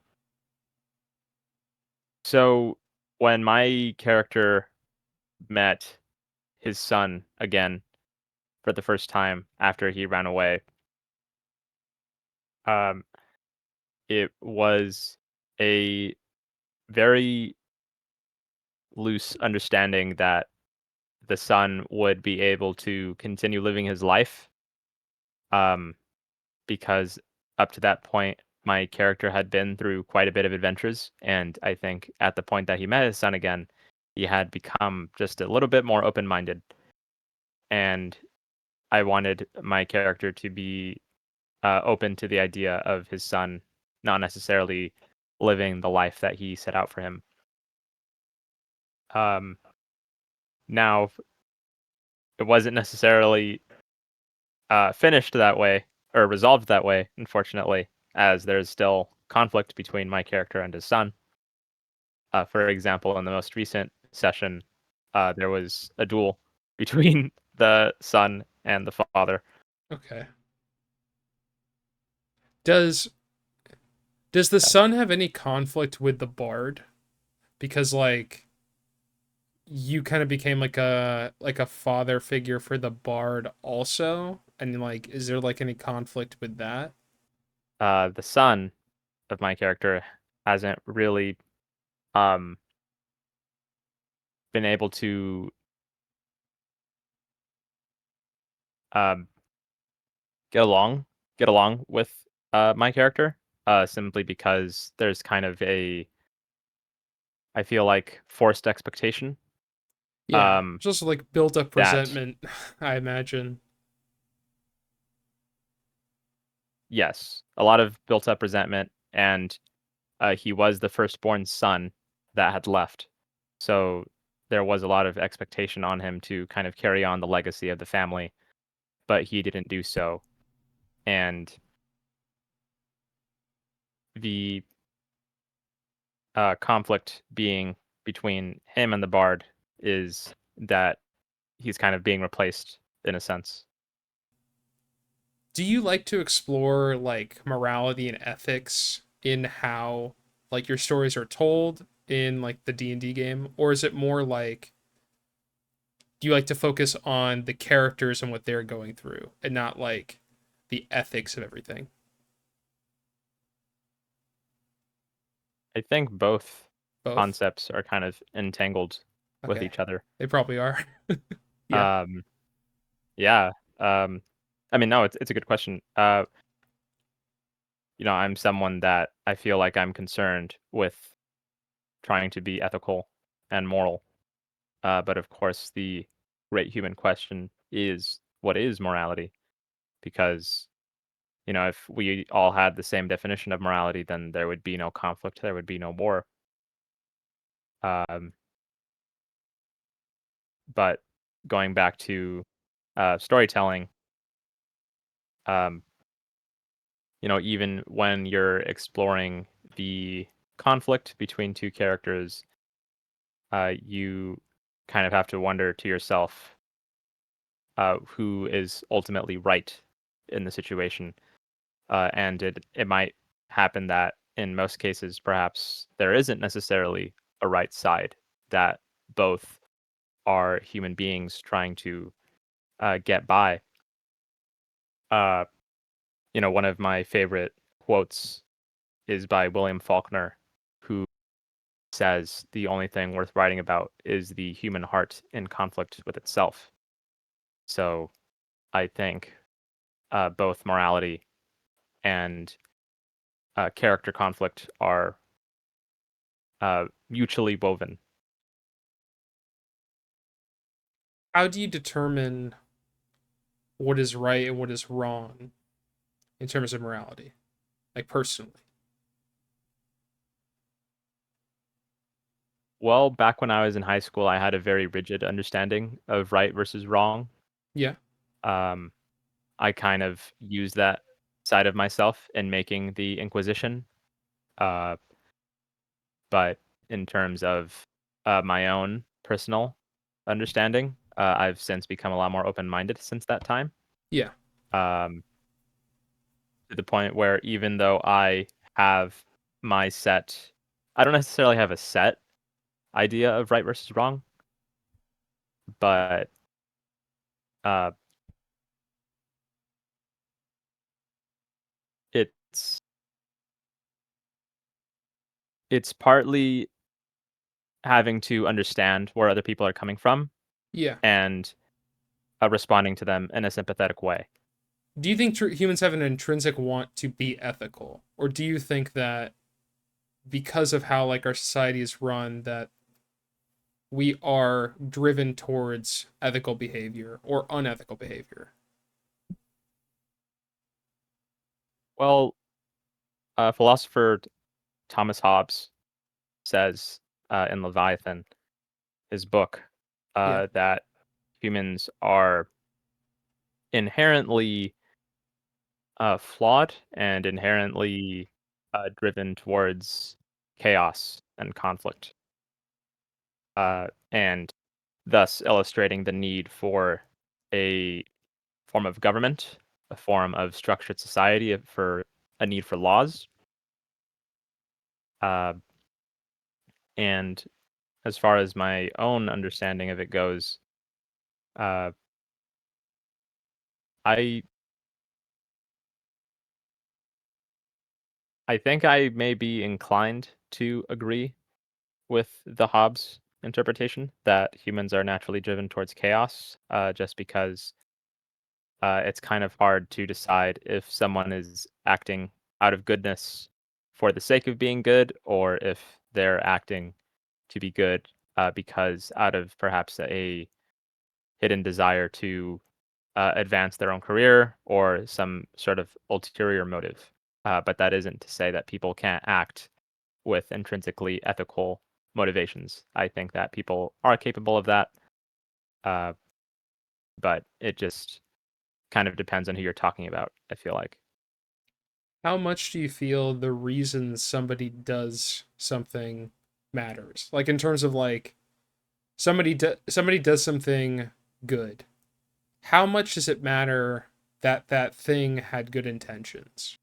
Speaker 2: so when my character met his son again for the first time after he ran away, um, it was a very loose understanding that the son would be able to continue living his life, um, because up to that point, my character had been through quite a bit of adventures, and I think at the point that he met his son again, he had become just a little bit more open-minded, and I wanted my character to be open to the idea of his son not necessarily living the life that he set out for him. Um, Now, it wasn't necessarily finished that way or resolved that way, unfortunately, as there's still conflict between my character and his son. For example, in the most recent session, there was a duel between the son and the father.
Speaker 1: Okay. Does does the
Speaker 2: Yeah.
Speaker 1: son have any conflict with the bard? Because like you kind of became like a father figure for the bard also, and like is there like any conflict with that?
Speaker 2: The son of my character hasn't really um, been able to um, get along get along with my character, simply because there's kind of a, I feel like, forced expectation,
Speaker 1: Yeah,
Speaker 2: um,
Speaker 1: just like built up
Speaker 2: that
Speaker 1: resentment, I imagine.
Speaker 2: yes, a lot of built up resentment, and he was the firstborn son that had left, so there was a lot of expectation on him to kind of carry on the legacy of the family, but he didn't do so, and the conflict being between him and the bard is that he's kind of being replaced in a sense.
Speaker 1: Do you like to explore like morality and ethics in how like your stories are told in like the D&D game, or is it more like do you like to focus on the characters and what they're going through and not like the ethics of everything?
Speaker 2: I think both
Speaker 1: Both?
Speaker 2: concepts are kind of entangled with
Speaker 1: Okay.
Speaker 2: each other.
Speaker 1: They probably are. Yeah.
Speaker 2: Um, yeah. Um, I mean, no, it's a good question. I'm someone that I feel like I'm concerned with trying to be ethical and moral. But of course, the great human question is, what is morality? Because if we all had the same definition of morality, then there would be no conflict, there would be no war. Um, but going back to storytelling, um, even when you're exploring the conflict between two characters, you kind of have to wonder to yourself who is ultimately right in the situation. And it might happen that in most cases, perhaps there isn't necessarily a right side, that both are human beings trying to get by. Uh, One of my favorite quotes is by William Faulkner, who says the only thing worth writing about is the human heart in conflict with itself. So I think both morality and character conflict are mutually woven.
Speaker 1: How do you determine what is right and what is wrong in terms of morality? Like personally.
Speaker 2: Well, back when I was in high school, I had a very rigid understanding of right versus wrong.
Speaker 1: Yeah.
Speaker 2: Um, I kind of used that side of myself in making the Inquisition. Uh, but in terms of my own personal understanding. I've since become a lot more open-minded since that time.
Speaker 1: Yeah.
Speaker 2: Um, to the point where even though I have my set, I don't necessarily have a set idea of right versus wrong, but uh, it's it's partly having to understand where other people are coming from
Speaker 1: Yeah.
Speaker 2: and responding to them in a sympathetic way.
Speaker 1: Do you think humans have an intrinsic want to be ethical, or do you think that because of how like our society is run, that we are driven towards ethical behavior or unethical behavior?
Speaker 2: Well, philosopher Thomas Hobbes says in Leviathan, his book,
Speaker 1: Yeah.
Speaker 2: that humans are inherently flawed and inherently driven towards chaos and conflict, and thus illustrating the need for a form of government, a form of structured society, for a need for laws. Uh, and as far as my own understanding of it goes, uh, I I think I may be inclined to agree with the Hobbes interpretation that humans are naturally driven towards chaos, just because it's kind of hard to decide if someone is acting out of goodness for the sake of being good, or if they're acting to be good because out of perhaps a hidden desire to advance their own career or some sort of ulterior motive. But that isn't to say that people can't act with intrinsically ethical motivations. I think that people are capable of that, uh, but it just kind of depends on who you're talking about, I feel like.
Speaker 1: How much do you feel the reason somebody does something matters? Like in terms of like somebody does something good. How much does it matter that that thing had good intentions?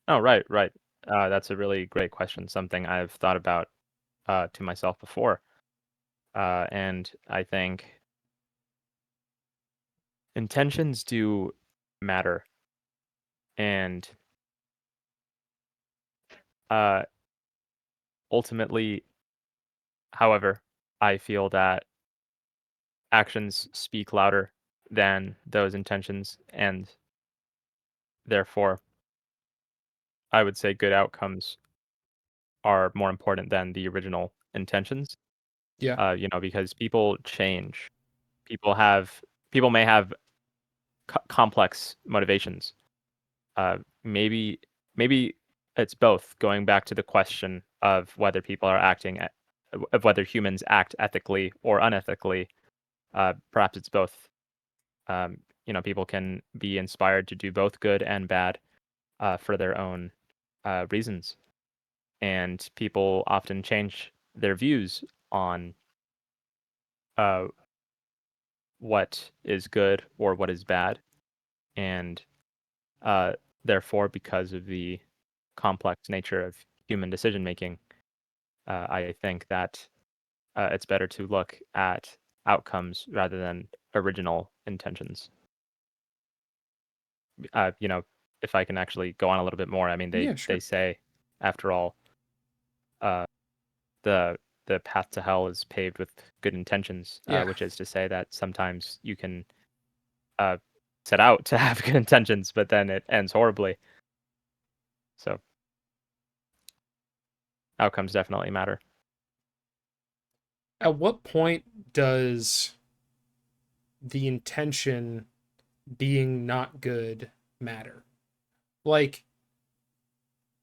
Speaker 2: Oh, right, right. That's a really great question. Something I've thought about to myself before. And I think intentions do matter. And uh, ultimately, however, I feel that actions speak louder than those intentions. And therefore, I would say good outcomes are more important than the original intentions.
Speaker 1: Yeah.
Speaker 2: Because people change. People have people may have complex motivations. Maybe maybe it's both. Going back to the question of whether people are of whether humans act ethically or unethically. Perhaps it's both. People can be inspired to do both good and bad for their own reasons, and people often change their views on uh, what is good or what is bad, and uh, therefore, because of the complex nature of human decision making, I think that it's better to look at outcomes rather than original intentions. Uh, you know, if I can actually go on a little bit more, I mean,
Speaker 1: Yeah,
Speaker 2: they
Speaker 1: sure.
Speaker 2: say, after all, uh, the the path to hell is paved with good intentions,
Speaker 1: Yeah.
Speaker 2: which is to say that sometimes you can uh, set out to have good intentions, but then it ends horribly. So outcomes definitely matter.
Speaker 1: At what point does the intention being not good matter? Like,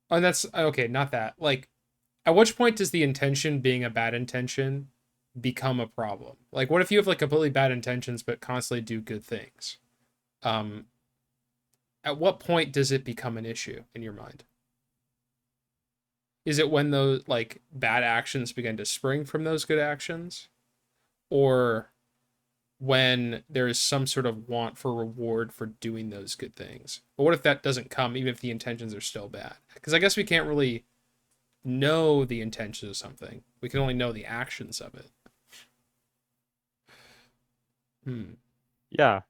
Speaker 1: and that's okay, not that. Like, at which point does the intention being a bad intention become a problem? Like, what if you have like completely bad intentions but constantly do good things? Um, at what point does it become an issue in your mind? Is it when those like bad actions begin to spring from those good actions? Or when there is some sort of want for reward for doing those good things. But what if that doesn't come, even if the intentions are still bad? Because I guess we can't really know the intentions of something. We can only know the actions of it. Hmm.
Speaker 2: Yeah,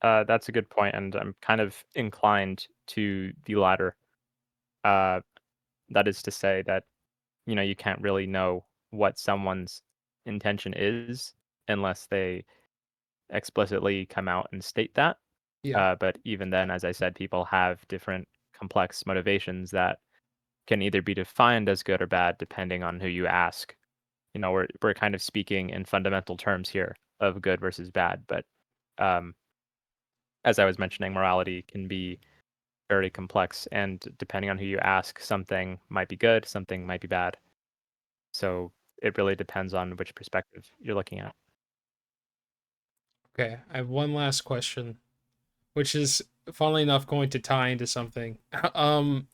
Speaker 2: that's a good point, and I'm kind of inclined to the latter. Uh, that is to say that you can't really know what someone's intention is unless they explicitly come out and state that.
Speaker 1: Yeah.
Speaker 2: But even then, as I said, people have different complex motivations that can either be defined as good or bad depending on who you ask. We're kind of speaking in fundamental terms here of good versus bad, but um, as I was mentioning, morality can be very complex, and depending on who you ask, something might be good, something might be bad. So it really depends on which perspective you're looking at.
Speaker 1: Okay. I have one last question, which is funnily enough going to tie into something. Um.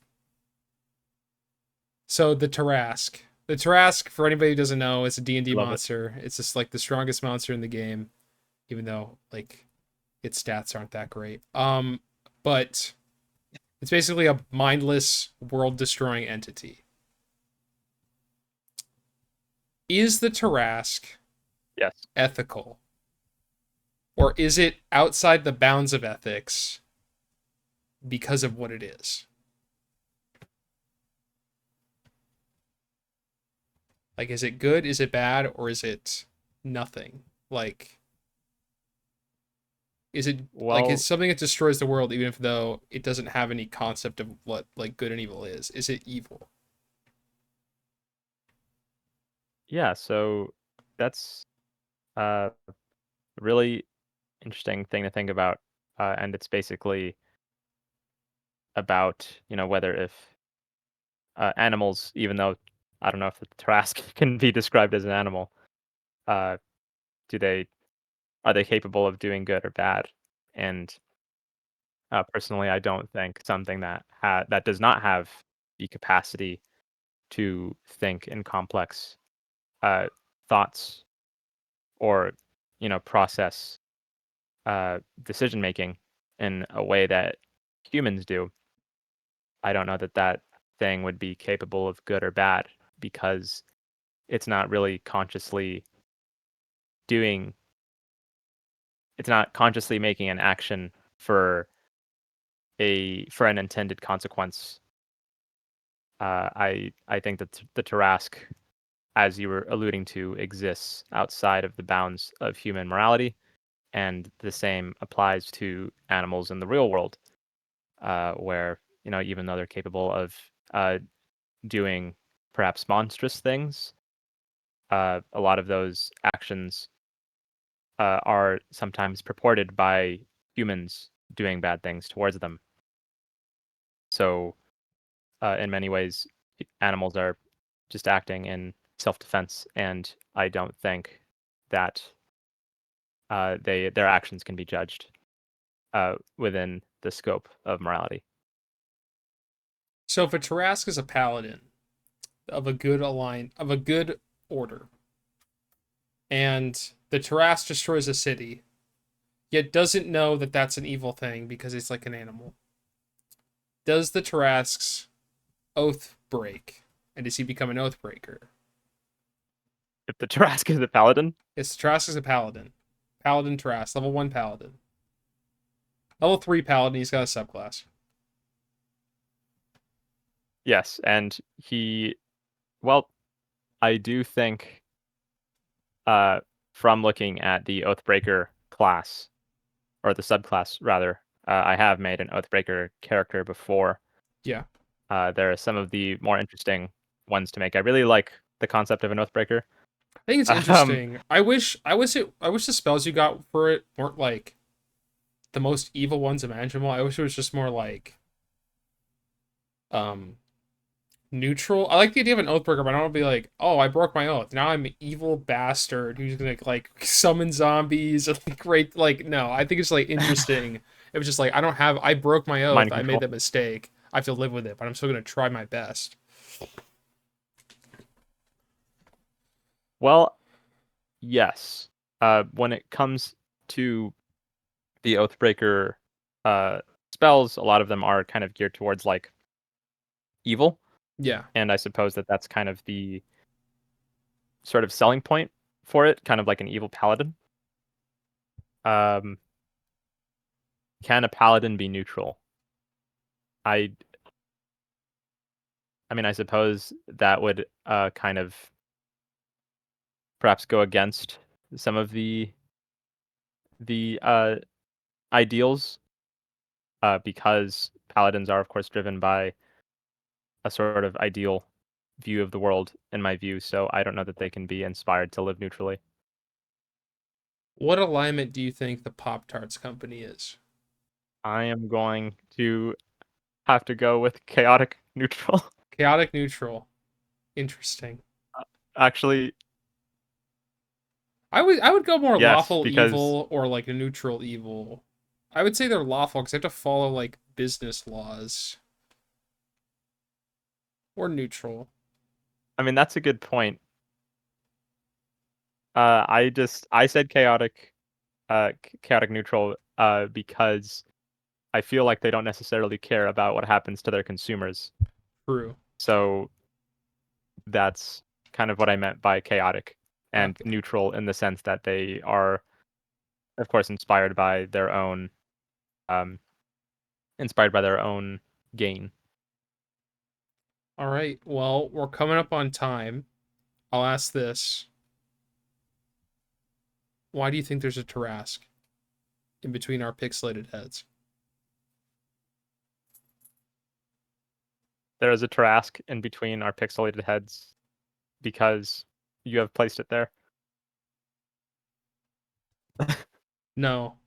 Speaker 1: So the Tarrasque. The Tarrasque, for anybody who doesn't know, is a D&D
Speaker 2: I love it.
Speaker 1: monster. It's just like the strongest monster in the game, even though like its stats aren't that great. But it's basically a mindless, world-destroying entity. Is the Tarrasque
Speaker 2: Yes.
Speaker 1: ethical, or is it outside the bounds of ethics because of what it is? Like, is it good? Is it bad? Or is it nothing? Like, is it like it's
Speaker 2: Well,
Speaker 1: something that destroys the world, even if though it doesn't have any concept of what like good and evil is? Is it evil?
Speaker 2: yeah, so that's a really interesting thing to think about. And it's basically about, whether if animals, even though I don't know if the Tarrasque can be described as an animal, uh, do they are they capable of doing good or bad? And personally, I don't think something that does not have the capacity to think in complex uh, thoughts or process decision making in a way that humans do. I don't know that that thing would be capable of good or bad because it's not really consciously doing it's not consciously making an action for an intended consequence. I think that the Tarrasque, as you were alluding to, exists outside of the bounds of human morality, and the same applies to animals in the real world, where even though they're capable of uh, doing perhaps monstrous things, a lot of those actions are sometimes purported by humans doing bad things towards them. So, in many ways, animals are just acting in self-defense, and I don't think that their actions can be judged within the scope of morality.
Speaker 1: So if a Tarrasque is a paladin of a good order, and the Tarrasque destroys a city, yet doesn't know that that's an evil thing because it's like an animal, does the Tarrasque's oath break? And does he become an oath breaker?
Speaker 2: If the Tarrasque is a paladin,
Speaker 1: It's Tarrasque is a paladin. Paladin Tarrasque, level 1 paladin. Level 3 paladin, he's got a subclass.
Speaker 2: yes, and well, I do think uh, from looking at the Oathbreaker class, or the subclass rather, I have made an Oathbreaker character before.
Speaker 1: Yeah.
Speaker 2: There are some of the more interesting ones to make. I really like the concept of an Oathbreaker.
Speaker 1: I think it's
Speaker 2: Um,
Speaker 1: interesting. I wish the spells you got for it weren't like the most evil ones imaginable. I wish it was just more like um neutral. I like the idea of an oathbreaker, but I don't want to be like, oh, I broke my oath. Now I'm an evil bastard who's gonna like summon zombies and like right like no. I think it's like interesting. It was just like I broke my oath.
Speaker 2: mind
Speaker 1: I made
Speaker 2: control.
Speaker 1: that mistake. I have to live with it, but I'm still gonna try my best.
Speaker 2: Well, yes. When it comes to the Oathbreaker uh, spells, a lot of them are kind of geared towards like evil,
Speaker 1: Yeah.
Speaker 2: and I suppose that that's kind of the sort of selling point for it, kind of like an evil paladin. Um, can a paladin be neutral? I I mean, I suppose that would kind of perhaps go against some of the ideals, because paladins are, of course, driven by a sort of ideal view of the world, in my view. So I don't know that they can be inspired to live neutrally.
Speaker 1: What alignment do you think the Pop Tarts company is?
Speaker 2: I am going to have to go with chaotic neutral.
Speaker 1: Chaotic neutral. Interesting.
Speaker 2: Actually,
Speaker 1: I would go more
Speaker 2: yes,
Speaker 1: lawful
Speaker 2: because
Speaker 1: evil or like a neutral evil. I would say they're lawful because they have to follow like business laws or neutral.
Speaker 2: I mean that's a good point. I said chaotic neutral, because I feel like they don't necessarily care about what happens to their consumers.
Speaker 1: True.
Speaker 2: So that's kind of what I meant by chaotic and
Speaker 1: Okay.
Speaker 2: neutral, in the sense that they are, of course, um, inspired by their own gain.
Speaker 1: All right. Well, we're coming up on time. I'll ask this. Why do you think there's a Tarrasque in between our pixelated heads?
Speaker 2: There is a Tarrasque in between our pixelated heads because you have placed it there.
Speaker 1: No.